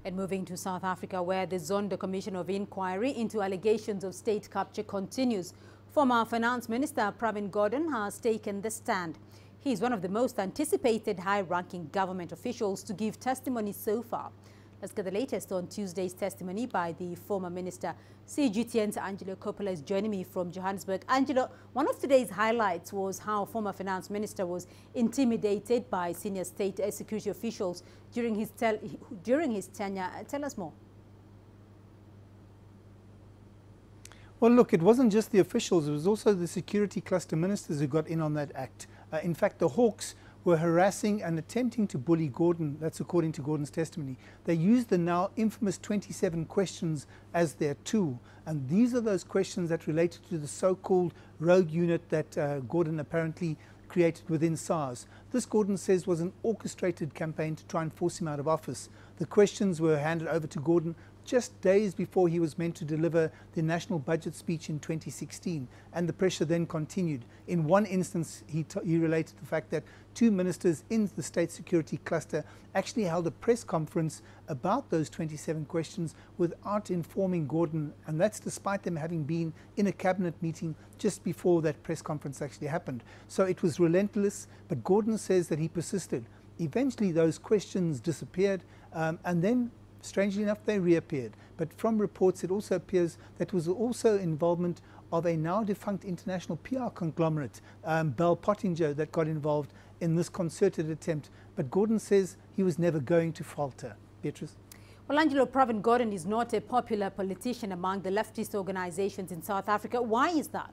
And moving to South Africa, where the Zondo Commission of Inquiry into allegations of state capture continues, former Finance Minister Pravin Gordhan has taken the stand. He is one of the most anticipated high-ranking government officials to give testimony so far. Let's get the latest on Tuesday's testimony by the former minister. CGTN's Angelo Coppola is joining me from Johannesburg. Angelo, one of today's highlights was how former finance minister was intimidated by senior state security officials during his tenure. Tell us more. Well, look, it wasn't just the officials, it was also the security cluster ministers who got in on that act. In fact, the Hawks were harassing and attempting to bully Gordhan. That's according to Gordhan's testimony. They used the now infamous 27 questions as their tool. And these are those questions that related to the so-called rogue unit that Gordhan apparently created within SARS. This, Gordhan says, was an orchestrated campaign to try and force him out of office. The questions were handed over to Gordhan just days before he was meant to deliver the national budget speech in 2016, and the pressure then continued. In one instance, he related the fact that two ministers in the state security cluster actually held a press conference about those 27 questions without informing Gordhan, and that's despite them having been in a cabinet meeting just before that press conference actually happened. So it was relentless, but Gordhan says that he persisted. Eventually those questions disappeared, and then strangely enough, they reappeared. But from reports, it also appears that was also involvement of a now defunct international PR conglomerate, Bell Pottinger, that got involved in this concerted attempt. But Gordhan says he was never going to falter. Beatrice? Well, Angelo, Pravin Gordhan is not a popular politician among the leftist organizations in South Africa. Why is that?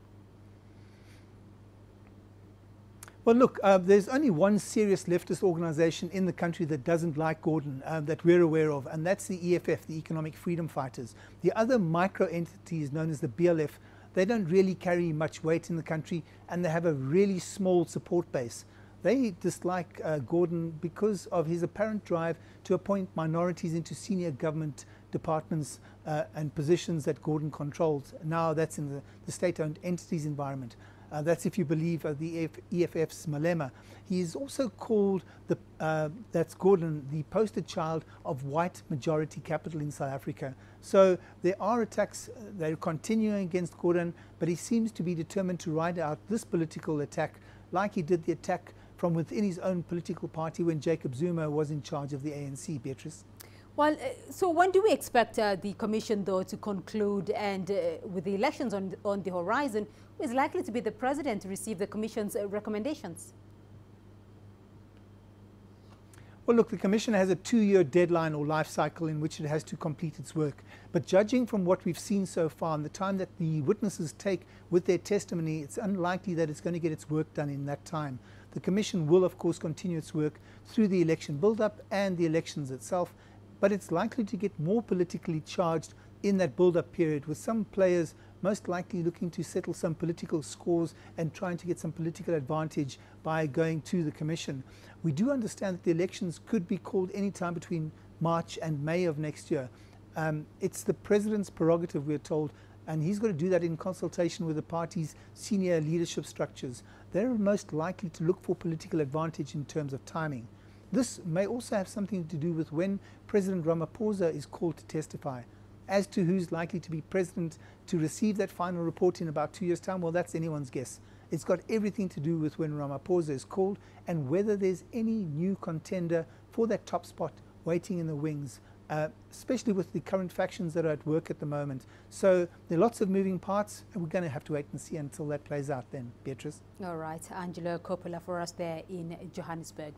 Well, look, there's only one serious leftist organization in the country that doesn't like Gordhan, that we're aware of, and that's the EFF, the Economic Freedom Fighters. The other micro entities known as the BLF, they don't really carry much weight in the country, and they have a really small support base. They dislike Gordhan because of his apparent drive to appoint minorities into senior government departments and positions that Gordhan controls. Now that's in the state-owned entities environment. That's if you believe the EFF's Malema. He is also called, that's Gordhan, the poster child of white majority capital in South Africa. So there are attacks, they're continuing against Gordhan, but he seems to be determined to ride out this political attack like he did the attack from within his own political party when Jacob Zuma was in charge of the ANC. Beatrice? Well, so when do we expect the commission, though, to conclude, and with the elections on the horizon, who is likely to be the president to receive the commission's recommendations? Well, look, the commission has a 2-year deadline or life cycle in which it has to complete its work. But judging from what we've seen so far and the time that the witnesses take with their testimony, it's unlikely that it's going to get its work done in that time. The commission will, of course, continue its work through the election build-up and the elections itself, but it's likely to get more politically charged in that build-up period, with some players most likely looking to settle some political scores and trying to get some political advantage by going to the commission. We do understand that the elections could be called any time between March and May of next year. It's the president's prerogative, we're told, and he's got to do that in consultation with the party's senior leadership structures. They're most likely to look for political advantage in terms of timing. This may also have something to do with when President Ramaphosa is called to testify. As to who's likely to be president to receive that final report in about 2 years' time, well, that's anyone's guess. It's got everything to do with when Ramaphosa is called and whether there's any new contender for that top spot waiting in the wings, especially with the current factions that are at work at the moment. So there are lots of moving parts, and we're going to have to wait and see until that plays out then. Beatrice? All right. Angelo Coppola for us there in Johannesburg.